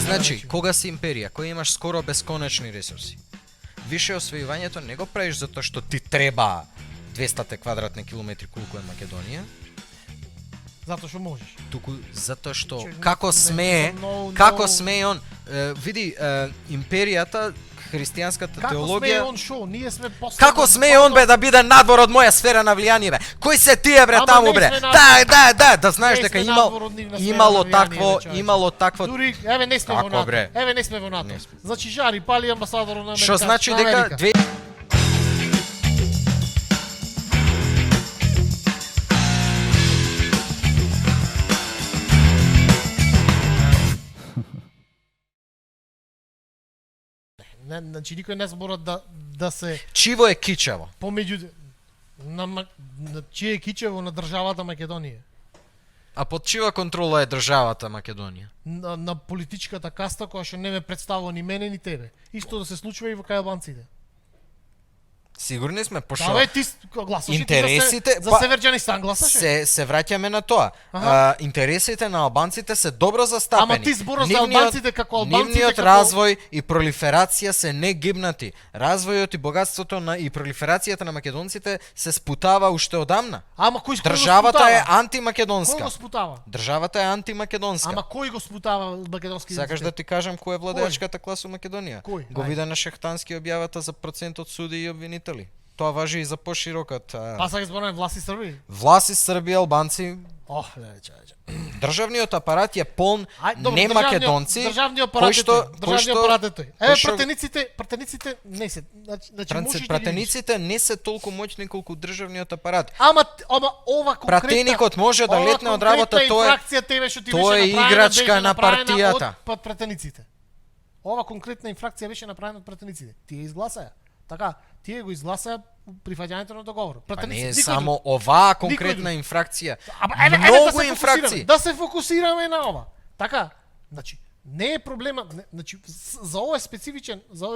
Значи, кога си империја, кога имаш скоро бесконечни ресурси, више освојувањето не го правиш затоа што ти треба 200 квадратни километри колку е Македонија, Затоа што можеш. туку затоа што Че, како не, како смее он, види, империјата, христијанската Како смее теологија, он шо? Ние сме после. како смее он бе да биде надвор од моја сфера на влијание бе? Кои се тие бре Ама таму не бре? сме надвор. Да знаеш Не дека сме имал надвор од нивна сфера имало на влијание, такво, бе, човече. имало такво. Дури, еве не сме во Како, НАТО. бре? Еве не сме во НАТО. Не сме. Значи жари пали амбасадорот на Америка. Што значи на дека Америка. две Не, значи никој не збора да се чиво е кичево. помеѓу на чие кичево на државата Македонија. А под чива контрола е државата Македонија? На политичката каста која што не ме представува ни мене ни тебе. Исто да се случува и во кај албанците. Сигурни сме, пошто Да, бе, ти гласаш интересите- за па- Северџанистан гласаше? се враќаме на тоа. Аха. Интересите на албанците се добро застапени. Ама ти збораш за Нивниот- албанците како албанците Нивниот како- развој и пролиферација се негибнати. Развојот и богатството на и пролиферацијата на македонците се спутава уште одамна. Ама кој го Државата спутава? е Кој антимакедонска. го спутава? Државата е антимакедонска. Ама кој го спутава македонски Сакаш да ти кажам кој е владеачката класа у Македонија? Кој? Го Ајде. виде на Шехтански објавата за процентот суди и обвинители. Тоа важи и за поширокот. Па сега зборуваме власти Србија. Власи Србија, албанци, Ох, чај. државниот апарат е полн Ај, добро, не македонци, државниот кои апарат е што- тој. кои Државниот што- апарат е тој. кои Еве што- пратениците не се. Значи можеш да ги видиш. пратениците не се толку моćни колку државниот апарат. Ама ова конкретна Пратеникот може да летне од работа, тоа е инфракција тебе што ти тоа беше е направена, играчка беше на направена партијата. Од пратениците. Ова конкретна инфракција беше направена од пратениците. Тие изгласаа. Така, тие го изгласаа прифаќањето на договор. Па не е никој само друг. оваа Никој конкретна друг. инфракција. Ама еве Многу да се инфракции. фокусираме. Да се фокусираме на ова. Така, значи не е проблема, значи за овој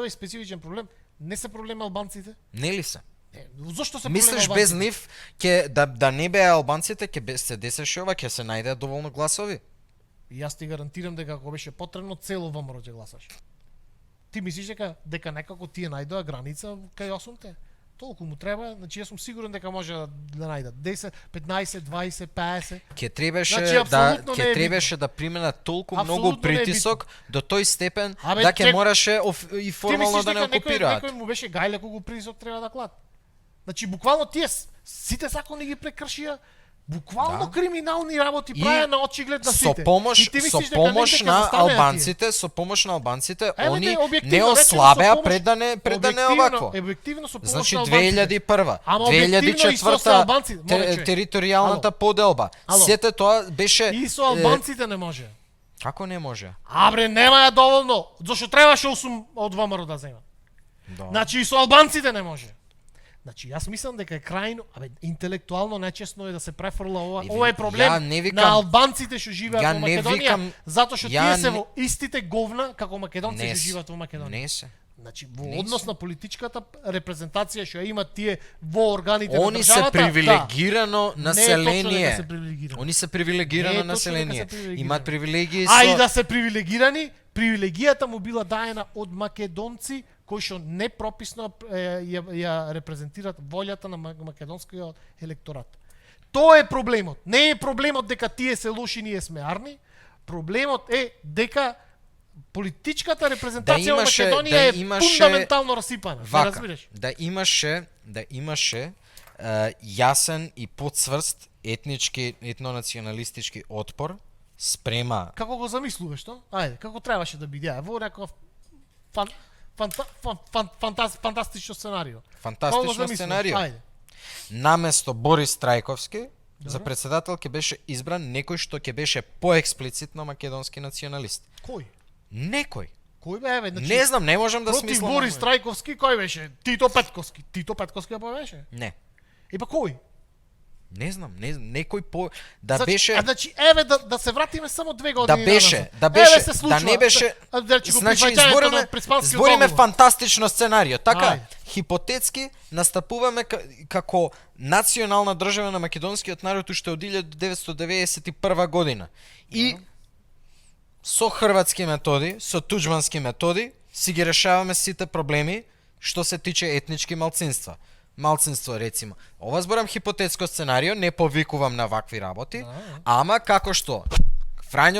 специфичен проблем не се проблем албанците. Нели се? Зошто се Мислиш проблем без албанците? нив ќе да не беа албанците ќе се десеше ова, ќе се најдеа доволно гласови? И јас ти гарантирам дека ако беше потребно цело ВМРО ќе гласаш. Ти мислиш дека некако тие најдоа граница кај 8-те? Толку му треба, значи јас сум сигурен дека може да најдат 10, 15, 20, 50. Ќе требаше Значи, да апсолутно не е да применат толку Апсолутно многу не е притисок до тој степен Абе, да ќе чек- мораше и формално да не окупираат. Некој му беше гајле кога го притисок треба да клад. Значи буквално тие сите закони ги прекршија. Буквално Да. криминални работи И правеа на очиглед на сите. Со помош, И ти мислиш со дека помош негде ќе на застанеа тие? албанците, со помош на албанците, Еве, они не, објективно, не речено, ослабеа со помош- пред да не Објективно- овакво. Објективно со помош Значи на албанците. 2001, Ама објективно и со 2004 албанци, море, човек. територијалната поделба. Ало. Сете тоа беше И со албанците не може. Како не може? Абре, нема ја доволно. Зошто требаше 8 од ВМРО да земат? Да. Значи и со албанците не може. Значи јас мислам дека е крајно, интелектуално нечесно е да се префрла ова. И Ова е ја проблем не викам- на албанците што живеат ја во не Македонија, викам- затоа што ја тие се не- во истите говна како македонци Не што се. живеат во Македонија. Не се. Значи во Не однос се. на политичката репрезентација што ја имат тие во органите Они на се државата, привилегирано Не е точно дека население. се привилегирани. Они се Не привилегирано е точно дека население. се привилегирани. Имаат привилегии А и со да се привилегирани, привилегијата му била даена од македонци кои што непрописно ја репрезентираат волјата на македонскиот електорат. Тоа е проблемот. Не е проблемот дека тие се лоши, ние сме арни. Проблемот е дека политичката репрезентација во Македонија е фундаментално расипана. Не вака, разбираш? да имаше јасен и подсврст етнонационалистички отпор спрема Како го замислуваш, што? Ајде, како требаше да биде? Во некој фантастично сценарио. Како го фантастично замислуваш? сценарио. Ајде. Наместо Борис Трајковски за Добро. председател ќе беше избран некој што ќе беше поексплицитно македонски националист. Кој? Некој. Кој бе, еве, значи Не знам, не можам да против смислам. Борис Трајковски кој беше? Тито Петковски. Тито Петковски па беше? Не. И па кој? Не знам, некој да Значи, беше значи еве да се вратиме само 2 години. да беше, назад. да беше, Еве се случува. да не беше. Значи го Значи прифаќањето на Приспанскиот збориме договор. фантастично сценарио. Така, Ајде. хипотетски настапуваме како национална држава на македонскиот народ уште од 1991 година. И Со хрватски методи, со туџмански методи, си ги решаваме сите проблеми што се тиче етнички малцинства. Малцинство, рецимо. Ова зборам хипотетско сценарио, не повикувам на вакви работи, ама како што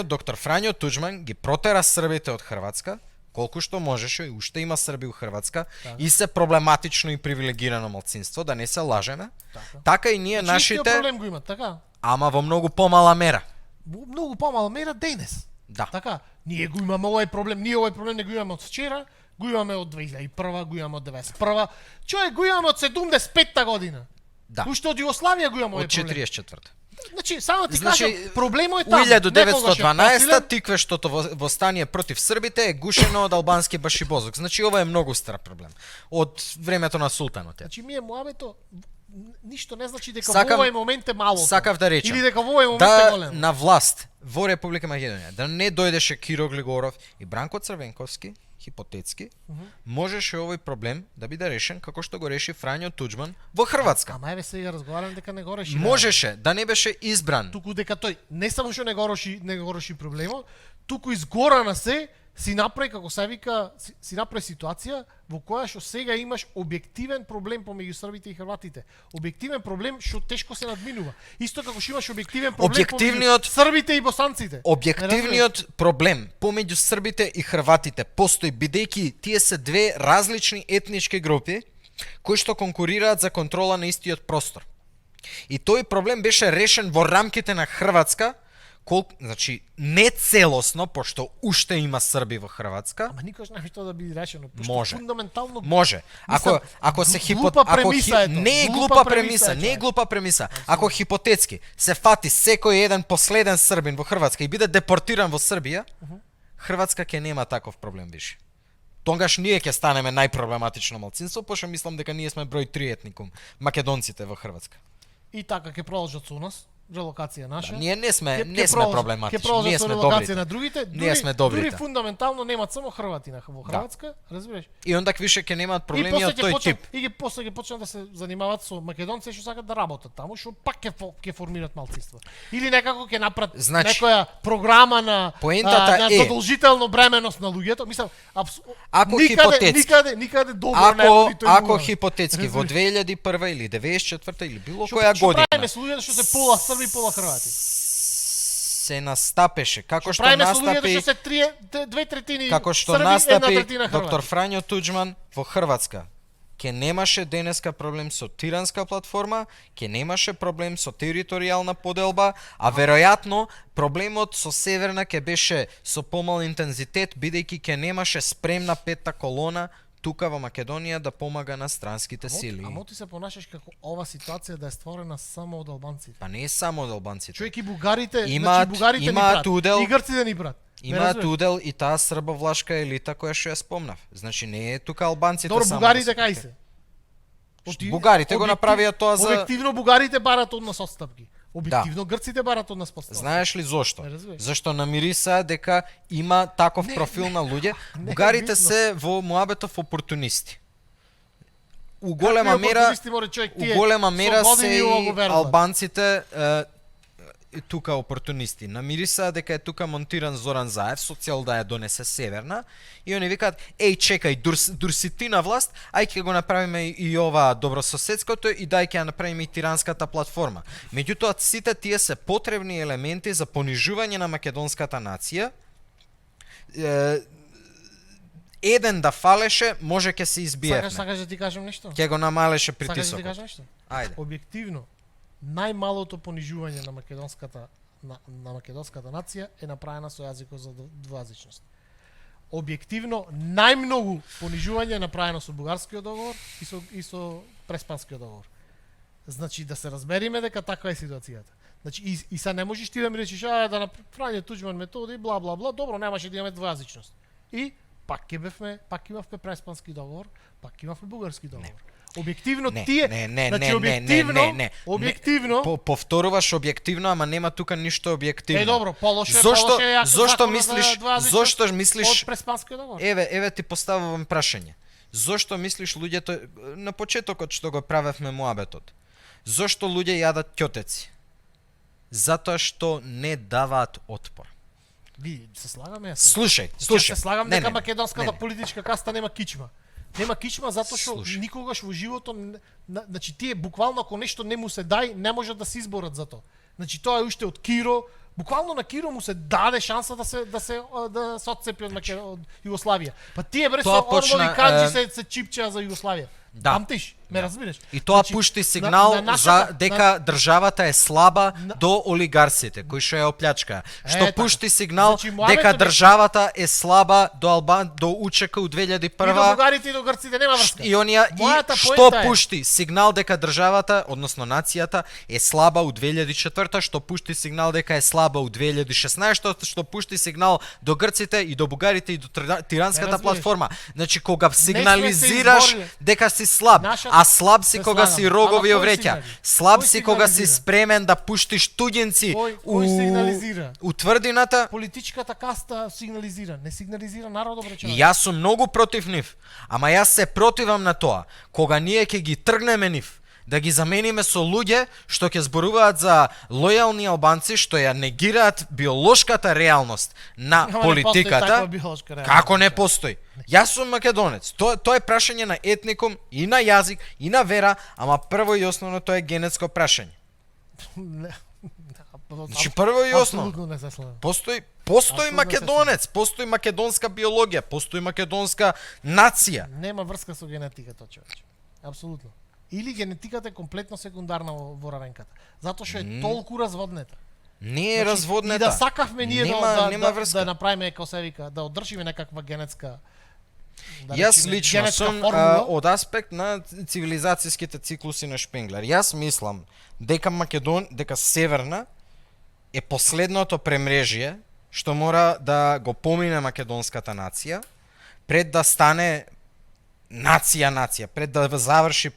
доктор Фрањо Туџман ги протера србите од Хрватска, колку што можеше, и уште има срби у Хрватска, и се проблематично и привилегирано малцинство, да не се лажеме. Така и ние нашите, проблем го имат, така? ама во многу помала мера. Многу помала мера денес. Да. Така, ние го имаме овој проблем, ние овој проблем не го имаме од вчера, го имаме од 2001, го имаме од 91. Човек го имаме од 75-та година. Да. Уште од Југославија го имаме Од овој проблем. 44-та. Значи, само ти кажам, проблемот е У таму. 1912-та тиквештото восстание против србите е гушено од албански башибозок. Значи ова е многу стар проблем. Од времето на султанот. Значи ми е муабето ништо не значи дека Сакам- во овој момент е мало. Сакав да речам. Или дека во овој момент е Да големо. на власт во Република Македонија да не дојдеше Киро Глигоров и Бранко Црвенковски, хипотетски, можеше овој проблем да биде решен како што го реши Фрањо Туџман во Хрватска. Ама еве сега разговарам дека не го реши. Можеше да не беше избран. Туку дека тој не само што не го реши проблемот, туку изгора на се си направи како се вика, си направи ситуација во која што сега имаш објективен проблем помеѓу србите и хрватите. Објективен проблем што тешко се надминува. Исто како што имаш објективен проблем Објективниот- помеѓу србите и босанците. Објективниот проблем помеѓу србите и хрватите постои бидејќи тие се две различни етнички групи кои што конкурираат за контрола на истиот простор. И тој проблем беше решен во рамките на Хрватска, значи не целосно, пошто уште има срби во Хрватска. Ама никош не што да биде решено, пошто Може. фундаментално Може. Мислам, Ако се глупа премиса е тоа. не е Глупа глупа премиса премиса, е не е тоа. глупа премиса. Ако хипотетски се фати секој еден последен србин во Хрватска и биде депортиран во Србија, Хрватска ќе нема таков проблем више. Тогаш ние ќе станеме најпроблематично малцинство, пошто мислам дека ние сме број 3 етникум, македонците во Хрватска. И така ќе продолжат со нас, релокација наша. Ние не сме Ќе продолжат проблематични, ние со сме релокација добри. на другите. Ние сме добрите. Дури фундаментално немаат само хрвати во Хрватска, разбираш? И ондак више ќе немаат И проблеми после од тој тип. после ќе почнат да се занимаваат со македонци што сакат да работат таму, што пак ќе формираат малцинства. Или некако ќе направат Значи, некоја програма на поентата на е- задолжително бременост на луѓето. Мислам, Ако хипотетски. никаде добро не води тој Ако муавет. хипотетски во Разбираш? 2001 или 94 или било Што- која што година правиме со луѓето што се пола срби, пола хрвати? се настапеше како што Правиме со луѓето настапи што се 2/3 како што срби, настапи 1/3 доктор хрвати. Фрањо Туџман во Хрватска. Ке немаше денеска проблем со тиранска платформа, ке немаше проблем со територијална поделба, а веројатно проблемот со Северна ке беше со помал интензитет, бидејќи ке немаше спремна петта колона тука во Македонија да помага на странските сили. Амо ти се понашаш како ова ситуација да е створена само од албанците. Па не е само од албанците. Човек и бугарите, Имаат- бугарите имаат ни брат, удел- и грците ни брат. Ме Имаат разбираш? удел и таа србовлашка елита која што ја спомнав. Значи не е тука албанците Добро, само. бугарите да се- кај се? Бугарите го направија тоа за... Објективно бугарите барат од нас отстапки. Објективно грците барат од нас отстапки. Знаеш ли зошто? Не разбираш. Зашто намириса дека има таков профил на луѓе. Бугарите битно. се во муабетов опортунисти. У голема Какви мера опортунисти, море, човек, у тие голема мера со се години ова го и веруват. албанците тука опортунисти. Намириса дека е тука монтиран Зоран Заев со цел да ја донесе Северна и они викаат: "Еј, чекај, дурси ти на власт, ај ќе го направиме и ова добрососедското и дај ќе ја направиме и тиранската платформа." Меѓутоа сите тие се потребни елементи за понижување на македонската нација. Еден да фалеше, може ќе се избиевме. Сакаш да ти кажам нешто? Ќе го намалеше Сакаш да ти притисокот. кажам нешто? Ајде. Објективно, најмалото понижување на македонската нација е направена со јазикот за двојазичност. Објективно, најмногу понижување е направено со бугарскиот договор и со преспанскиот договор. Значи да се разбериме дека таква е ситуацијата. Значи и са не можеш ти да ми речеш да направиме Туџман методи бла бла бла, добро, немаше да имаме двојазичност. И пак имавме преспански договор, пак имавме бугарски договор. Објективно тие, значи објективно, објективно, повторуваш објективно, ама нема тука ништо објективно. добро, полоше Зошто мислиш од преспанскиот договор. Еве ти поставувам прашање. Зошто мислиш луѓето на почетокот што го правевме муабетот? Зошто луѓе јадат ќотеци? Затоа што не даваат отпор. Ви се слагаме. Слушај, Ќе слушај. се слагам дека македонската не. политичка каста нема кичма. Нема кичма затоа што Слушај. никогаш во живото значи тие буквално ако нешто не му се дај, не може да се изборат за тоа. Значи тоа е уште од Киро, буквално на Киро му се даде шанса да се отцепи од Југославија. Па тие бре со Тоа почна, Ормови Канџи се чипчеа за Југославија. Да. Памтиш? Ме разбираш? И тоа Значи, пушти сигнал за дека државата е слаба до олигарсите кои што ја оплячкаа. Што така. пушти сигнал Значи, дека муабетот е- државата е слаба до УЧК у 2001. И до бугарите и до грците нема врска. И онија Мојата што поента е- пушти сигнал дека државата, односно нацијата е слаба у 2004, што пушти сигнал дека е слаба у 2016, што пушти сигнал до грците и до бугарите и до тиранската разбираш. платформа. Значи кога се сигнализираш избориле. дека си слаб, Нашата- а слаб си се кога слагам. си рогови Ама кој овреќа, сигнали? слаб Кој си кога си сигнализира? спремен да пуштиш туѓенци Кој сигнализира? у тврдината. Политичката каста сигнализира, не сигнализира народот бре И човек. јас сум многу против нив, ама јас се противам на тоа, кога ние ќе ги тргнеме нив, да ги замениме со луѓе што ќе зборуваат за лојални албанци што ја негираат биолошката реалност на Ама не постои политиката. таква биолошка реалност. Како не постои? Јас сум македонец. Тоа е прашање на етникум и на јазик и на вера, ама прво и основно тоа е генетско прашање. Не. Значи прво и основно. Апсолутно не се слагам. Постои Апсолутно македонец, постои македонска биологија, постои македонска нација. Нема врска со генетиката, човече. Апсолутно. Или генетиката е комплетно секундарна во равенката. Затоа што е толку разводнета. Не е разводнета. И да сакавме ние нема врска. да направиме, како се вика, да одржиме некаква генетска Јас речеме, лично генетска сум формула. од аспект на цивилизацијските циклуси на Шпенглер. Јас мислам дека Северна е последното премрежје што мора да го помине македонската нација пред да стане нација, пред да заврши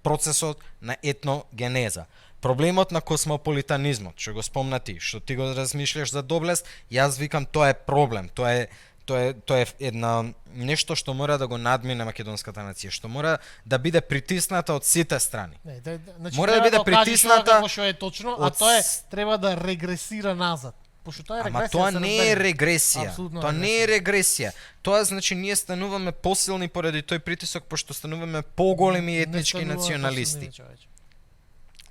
процесот на етногенеза. Проблемот на космополитанизмот, што го спомна ти, што ти го размишляш за доблест, јас викам тоа е проблем, тоа е една нешто што мора да го надмине македонската нација, што мора да биде притисната од сите страни. Не, значи Мора да биде притисната како што е точно, а од тоа е треба да регресира назад. Пошто тоа е регресија. Ама тоа се не е разбереме. регресија. Апсолутно Тоа не е регресија. Тоа значи ние стануваме посилни поради тој притисок, пошто стануваме поголеми Не етнички станува националисти. посилни, човече.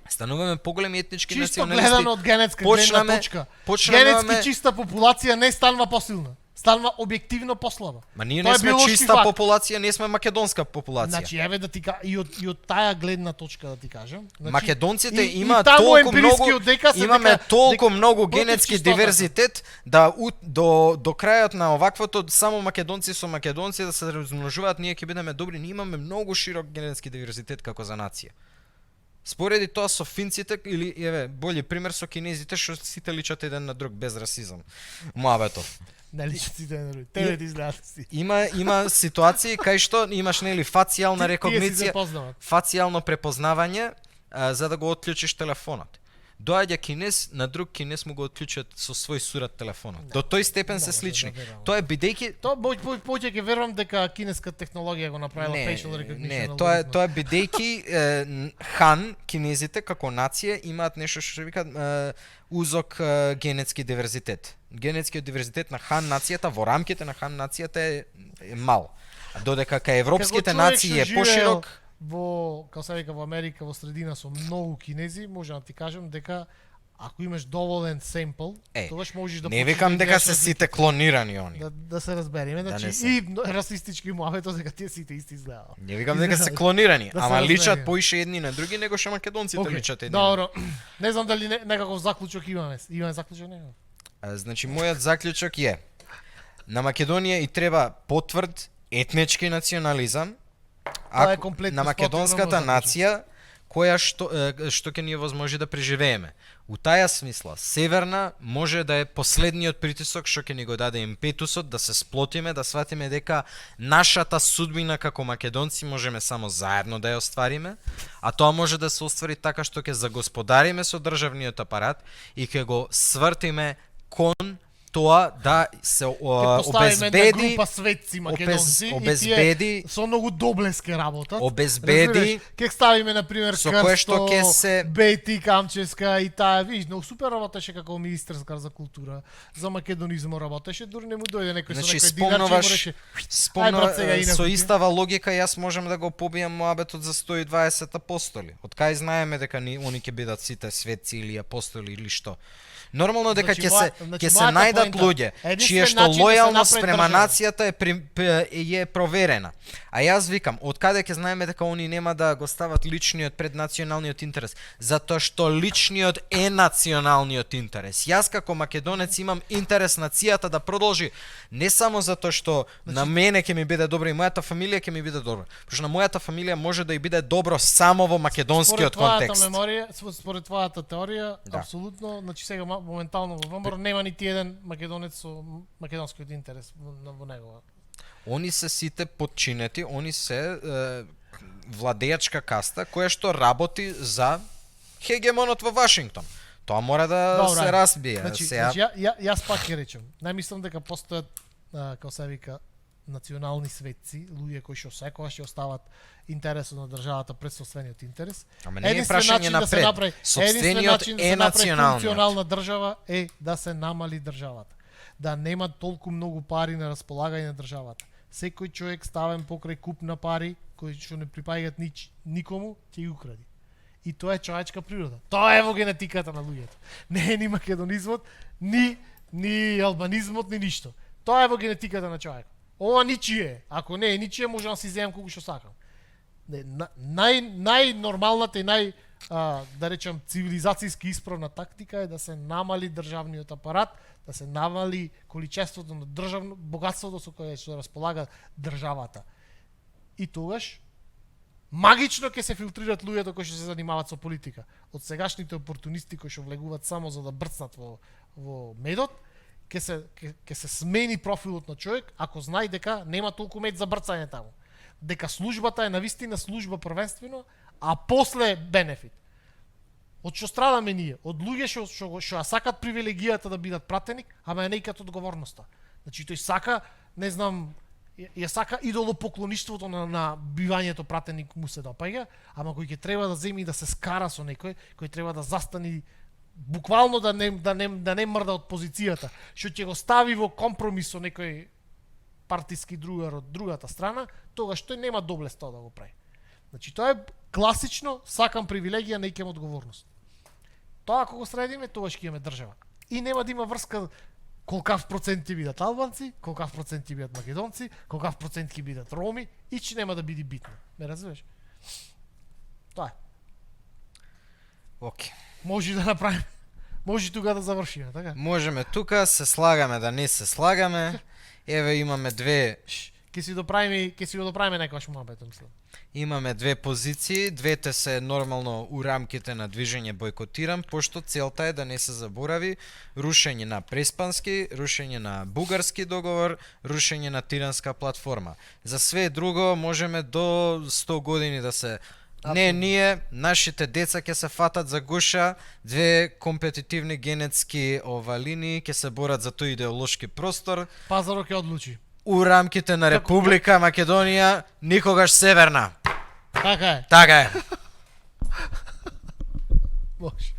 Стануваме поголеми етнички Чисто националисти. гледано од генетска гледна точка. Генетски чиста популација не станува посилна. Станува објективно послаба. Ма ние Тоа не е сме биолошки чиста факт. популација, ние сме македонска популација. Значи, еве да ти и од таа гледна точка да ти кажам. Значи, Македонците и имаат таму толку емпириски многу, одека се имаме дека- толку дека многу против генетски чистотата. диверзитет да до крајот на оваквото само македонци со македонци да се размножуваат, ние ќе бидеме добри, ние имаме многу широк генетски диверзитет како за нација. Спореди тоа со финците или еве бољи пример со кинезите што сите личат еден на друг без расизам. Муабетов. Не личиците на други. Тебе ти изгледаш си. Има ситуации кај што имаш нели фацијална Тие си рекогниција, се познават. фацијално препознавање за да го отклучиш телефонот. Доаѓа кинез, на друг кинез му го отклучат со свој сурат телефонот. До тој степен се слични. Тоа е бидејќи Тоа повеќе ќе верувам дека кинеска технологија го направила facial recognition. не, тоа е бидејќи хан кинезите како нација имаат нешто што се вика узок генетски диверзитет. Генетскиот диверзитет на хан нацијата во рамките на хан нацијата е мал. Додека кај европските нации е поширок. Во, како се вика, во Америка, во средина со многу кинези, може да ти кажам дека ако имаш доволен семпл, тогаш можеш да не викам дека се сите клонирани они. Да се разбереме, Да значи не се. и расистички муавето дека тие сите исти изгледаат. Не викам дека се клонирани, Да се ама личат разбереме. поише едни на други него што македонците Океј, личат едни. на Добро. Не знам дали некаков заклучок имаме. Имаме заклучок некаков? Значи мојот заклучок е на Македонија и треба потврд етнички национализам. Тоа е комплетно на македонската спротивно мојот нација која што ќе ни возможи да преживееме. У таја смисла, Северна може да е последниот притисок што ќе ни го даде импетусот да се сплотиме, да сватиме дека нашата судбина како македонци можеме само заедно да ја оствариме, а тоа може да се оствари така што ќе загосподариме со државниот апарат и ќе го свртиме кон тоа да се Ќе поставиме една обезбеди група светци македонци обезбеди и тие со многу доблеске работат. обезбеди Ќе ставиме на пример со кое што Крсто, ќе се Бети Камчевска и таа, видиш, многу супер работеше како министерска за култура, за македонизмо работеше, дури не му дојде некој Значи со некој динар, че му рече, спомнуваш брат, сега и на со куќа. истава логика јас можам да го побијам моабетот за 120 апостоли. Од кај знаеме дека они ќе бидат сите светци или апостоли или што. Нормално дека Значи, ќе се мојата најдат поента, луѓе единствен чие што начин да се лојалност направи према држава. нацијата е проверена. А јас викам, од каде ќе знаеме дека они нема да го стават личниот пред националниот интерес? Затоа што личниот е националниот интерес. Јас како македонец имам интерес нацијата да продолжи не само затоа што на мене ќе ми биде добро и мојата фамилија ќе ми биде добро. Пошто на мојата фамилија може да и биде добро само во македонскиот контекст. Според твојата теорија, Да. апсолутно, значи сега моментално во ВМР нема нити еден македонец со македонскиот интерес во него. Они се сите подчинети, они се владеачка каста која што работи за хегемонот во Вашингтон. Тоа мора да се разбие. Значи, Сега јас пак ќе речем, најмислам дека постојат, како се вика, национални светци, луѓе кои што секогаш ќе остават интересот на државата пред собствениот интерес. Ама не е Единствен прашање начин да се напред. направи, единствен Сопствениот начин да е се направи националниот. функционална држава е да се намали државата. Да нема толку многу пари на располагање на државата. Секој човек ставен покрај куп на пари кои што не припаѓаат никому, ќе ги укради. И тоа е човечка природа. Тоа е во генетиката на луѓето. Не е ни македонизмот, ни албанизмот, ни ништо. Тоа е во генетиката на човекот. Ова ничие. Ако не е ничие, можам да си земам колку што сакам. Најнормалната и да речем цивилизацијски исправна тактика е да се намали државниот апарат, да се намали количеството на државно богатството со кое што располага државата. И тогаш магично ќе се филтрират луѓето кои што се занимаваат со политика. Од сегашните опортунисти кои што влегуваат само за да брцнат во медот, ќе се смени профилот на човек ако знае дека нема толку мед за брцање таму. Дека службата е навистина служба првенствено, а после бенефит. Од што страдаме ние? Од луѓе што ја сакат привилегијата да бидат пратеник, ама ја неикат одговорноста. Значи тој сака, не знам, ја сака идолопоклоништвото на бивањето пратеник му се допаѓа, ама кој ќе треба да земи и да се скара со некој, кој треба да застани буквално да не мрда од позицијата, што ќе го стави во компромис со некој партиски другар од другата страна, тогаш тој нема доблест тоа да го прави. Значи тоа е класично, сакам привилегија, не икем одговорност. Тоа ако го средиме, тогаш ќе имаме држава. И нема да има врска колкав процент ќе бидат албанци, колкав процент ќе бидат македонци, колкав процент ќе бидат роми, и че нема да биде битно. Ме разбираш? Тоа е. Океј. Може да направиме. Може тука да завршиме, така? Можеме тука, се слагаме да не се слагаме. Еве имаме Ќе си го доправиме некојаш муабет, мислам. Имаме две позиции, двете се нормално у рамките на движење бойкотирам, пошто целта е да не се заборави рушење на Преспански, рушење на Бугарски договор, рушење на Тиранска платформа. За све друго можеме до 100 години да се Не, ние, нашите деца ќе се фатат за гуша, две компетитивни генетски линии ќе се борат за тој идеолошки простор. Пазарот ќе одлучи. У рамките на Република Македонија, никогаш северна. Така е. Така е. Може.